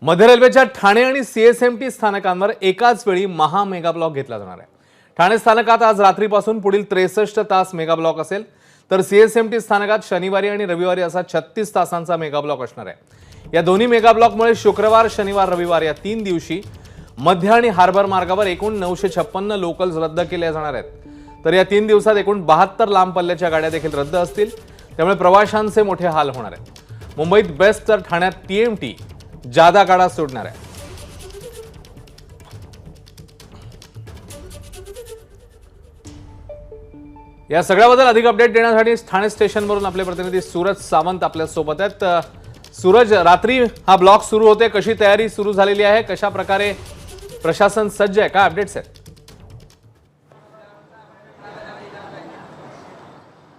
मध्य रेल्वेच्या ठाणे आणि सीएसएमटी स्थानकांवर एकाच वेळी महा मेगा ब्लॉक घेतला जाणार आहे। ठाणे स्थानकात आज रात्रीपासून पुढील 63 तास मेगा ब्लॉक असेल, तर सीएसएमटी स्थानकात शनिवारी आणि रविवारी असा 36 तासांचा मेगा ब्लॉक असणार आहे। या दोन्ही मेगा ब्लॉकमुळे शुक्रवार, शनिवार, रविवार या 3 दिवशी मध्य आणि हार्बर मार्गावर एकूण 956 लोकल्स रद्द केल्या जाणार आहेत। तर या 3 दिवसात एकूण 72 लांब पल्ल्याच्या गाड्या देखील रद्द असतील, त्यामुळे प्रवाशांचे मोठे हाल होणार आहेत। मुंबईत बेस्ट तर ठाण्यात टीएमटी जादा गाडा सोडणार आहे। या सगळ्याबद्दल अधिक अपडेट देण्यासाठी ठाणे स्टेशनवरून आपले प्रतिनिधी सूरज सावंत आपल्या सोबत आहेत। सूरज, रात्री हा ब्लॉक सुरू होते, कशी तयारी सुरू झालेली आहे, कशा प्रकारे प्रशासन सज्ज आहे, काय अपडेट्स आहेत?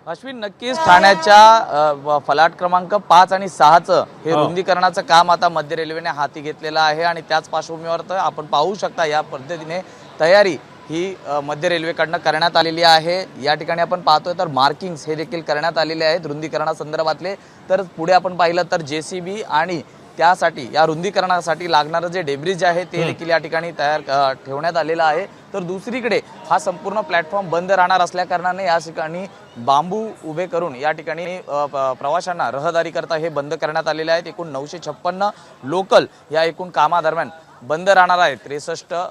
अश्विन, नक्कीच ठाण्याच्या फलाट क्रमांक 5 आणि 6चं हे रुंदीकरणाचं काम आता मध्य रेल्वेने हाती घेतलेलं आहे आणि त्याच पार्श्वभूमीवर तर आपण पाहू शकता या पद्धतीने तयारी ही मध्य रेल्वेकडनं करण्यात आलेली आहे। या ठिकाणी आपण पाहतोय तर मार्किंग्स हे देखील करण्यात आलेले आहेत रुंदीकरणासंदर्भातले। तर पुढे आपण पाहिलं तर जेसीबी आणि त्यासाठी या रुंदीकरणासाठी लागणारं जे डेब्रिज आहे ते देखील या ठिकाणी तयार ठेवण्यात आलेलं आहे। तर दुसरीकडे हा संपूर्ण प्लॅटफॉर्म बंद राहणार असल्या कारणाने या ठिकाणी बांबू उभे करून या ठिकाणी प्रवाशांना रहदारी करता हे बंद करण्यात आलेले आहेत। एकूण 956 लोकल या एकूण कामादरम्यान बंद राहणार आहे। 63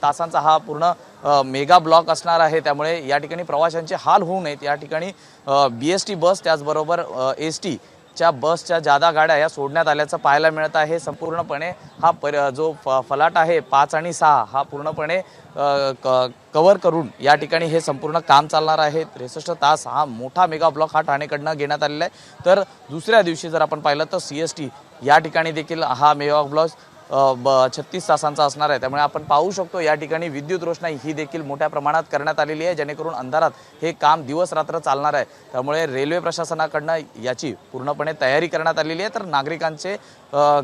तासांचा हा पूर्ण मेगा ब्लॉक असणार आहे, त्यामुळे या ठिकाणी प्रवाशांचे हाल होऊ नयेत या ठिकाणी बीएसटी बस त्याचबरोबर एसटी च्या बसच्या जादा गाड्या या सोडण्यात आल्याचं पाहायला मिळत आहे। संपूर्णपणे हा जो फलाट आहे 5 आणि 6 हा पूर्णपणे कव्हर करून या ठिकाणी हे संपूर्ण काम चालणार आहे। 63 तास हा मोठा मेगा ब्लॉक हा ठाणेकडनं घेण्यात आलेला आहे। तर दुसऱ्या दिवशी जर आपण पाहिलं तर सीएसटी या ठिकाणी देखील हा मेगा ब्लॉक 36 तासांचा असणार आहे। त्यामुळे आपण पाहू शकतो या ठिकाणी विद्युत रोषणाई ही देखील मोठ्या प्रमाणात करण्यात आलेली आहे, जेणेकरून अंधारात हे काम दिवस रात्र चालणार आहे। त्यामुळे रेल्वे प्रशासनाकडनं याची पूर्णपणे तयारी करण्यात आलेली आहे। तर नागरिकांचे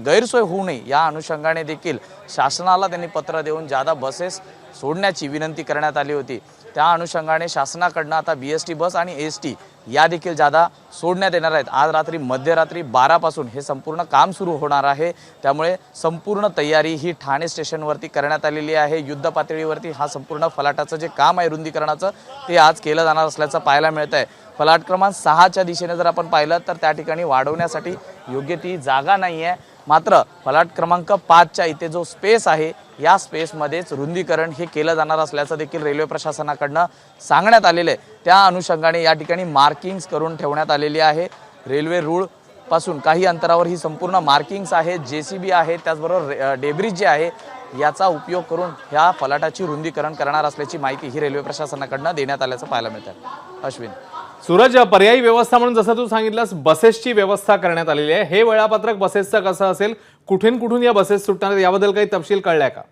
गैरसोय होऊ नये या अनुषंगाने देखील शासनाला त्यांनी पत्र देऊन जादा बसेस सोडण्याची विनंती करण्यात आली होती। त्या अनुषंगाने शासनाकडनं आता बीएसटी बस आणि एसटी या देखील जादा सोडण्यात येणार आहेत। आज रात्री मध्यरात्री 12 पासून हे संपूर्ण काम सुरू होणार आहे। त्यामुळे संपूर्ण तयारी ही ठाणे स्टेशनवरती करण्यात आलेली आहे। युद्ध पातळीवरती हा संपूर्ण फलाटाचं जे काम आहे रुंदीकरणाचं ते आज केलं जाणार असल्याचं पाहायला मिळत आहे। फलाट क्रमांक 6च्या दिशेने जर आपण पाहिलं तर त्या ठिकाणी वाढवण्यासाठी योग्य ती जागा नाही आहे, मात्र फलाट क्रमांक 5च्या इथे जो स्पेस आहे या स्पेसमध्येच रुंदीकरण हे केलं जाणार असल्याचं देखील रेल्वे प्रशासनाकडनं सांगण्यात आलेलं आहे। त्या अनुषंगाने या ठिकाणी मार्किंग्स करून ठेवण्यात आलेली आहे। रेल्वे रूळ पासून काही अंतरावर ही संपूर्ण मार्किंग्स आहेत, जेसीबी आहे, त्याचबरोबर डेब्रिज जे आहे याचा उपयोग करून ह्या फलाटाची रुंदीकरण करणार असल्याची माहिती ही रेल्वे प्रशासनाकडनं देण्यात आल्याचं पाहायला मिळतं। अश्विन, सूरज, पर्यायी व्यवस्था म्हणून जसं तू सांगितलंस बसेसची व्यवस्था करण्यात आलेली आहे, हे वेळापत्रक बसेसचं कसं असेल, कुठून कुठून या बसेस सुटणार याबद्दल काही तपशील कळलाय का?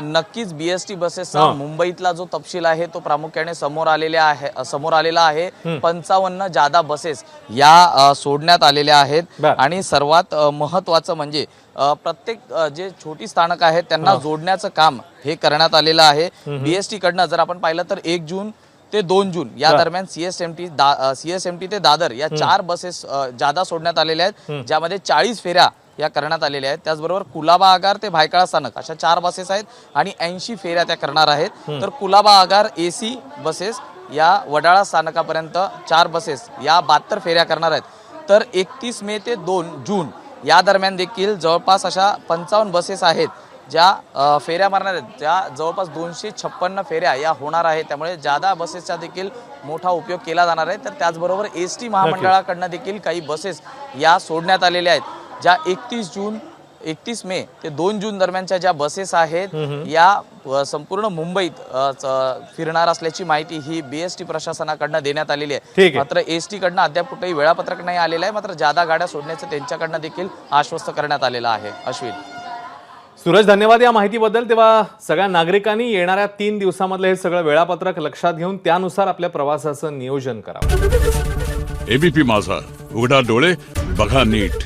नक्कीच बीएसटी बसेसचा मुंबईतला जो तपशील आहे तो प्रामुख्याने समोर आलेला आहे। 55 जादा बसेस या सोडण्यात आलेल्या आहेत आणि सर्वात महत्त्वाचं म्हणजे प्रत्येक जे छोटी स्थानक आहेत त्यांना जोडण्याचं काम हे करण्यात आलेलं आहे। बीएसटी कडनं जर आपण पाहिलं तर 1 जून ते 2 जून या दरम्यान सीएसएमटी ते दादर या 4 बसेस जादा सोडण्यात आलेल्या आहेत, ज्यामध्ये 40 फेऱ्या या करण्यात आलेल्या आहेत। त्याचबरोबर कुलाबा आगार ते भायखळा स्थानक अशा 4 बसेस आहेत आणि 80 फेऱ्या त्या करणार आहेत। तर कुलाबा आगार एसी बसेस या वडाळा स्थानकापर्यंत 4 बसेस या 72 फेऱ्या करणार आहेत। तर 31 मे ते 2 जून या दरम्यान देखील जवळपास अशा 55 बसेस आहेत ज्या फेऱ्या मारणार आहेत, ज्या जवळपास 256 फेऱ्या या होणार आहेत। त्यामुळे जादा बसेसचा देखील मोठा उपयोग केला जाणार आहे। तर त्याचबरोबर एसटी महामंडळाकडनं देखील काही बसेस या सोडण्यात आलेल्या आहेत, ज्या 31 मे ते 2 जून दरम्यानच्या ज्या बसेस आहेत या संपूर्ण मुंबईत फिरणार असल्याची माहिती ही बीएसटी प्रशासनाकडनं देण्यात आलेली आहे। मात्र एसटी कडनं अद्याप कुठेही वेळापत्रक नाही आलेलं आहे, मात्र जादा गाड्या सोडण्याचं त्यांच्याकडनं देखील आश्वस्त करण्यात आलेलं आहे। अश्विन, सूरज, धन्यवाद या माहितीबद्दल। तेव्हा सगळ्या नागरिकांनी येणाऱ्या 3 दिवसामधलं हे सगळं वेळापत्रक लक्षात घेऊन त्यानुसार आपल्या प्रवासाचं नियोजन करावं। एबीपी माझा, उघडा डोळे बघा नीट।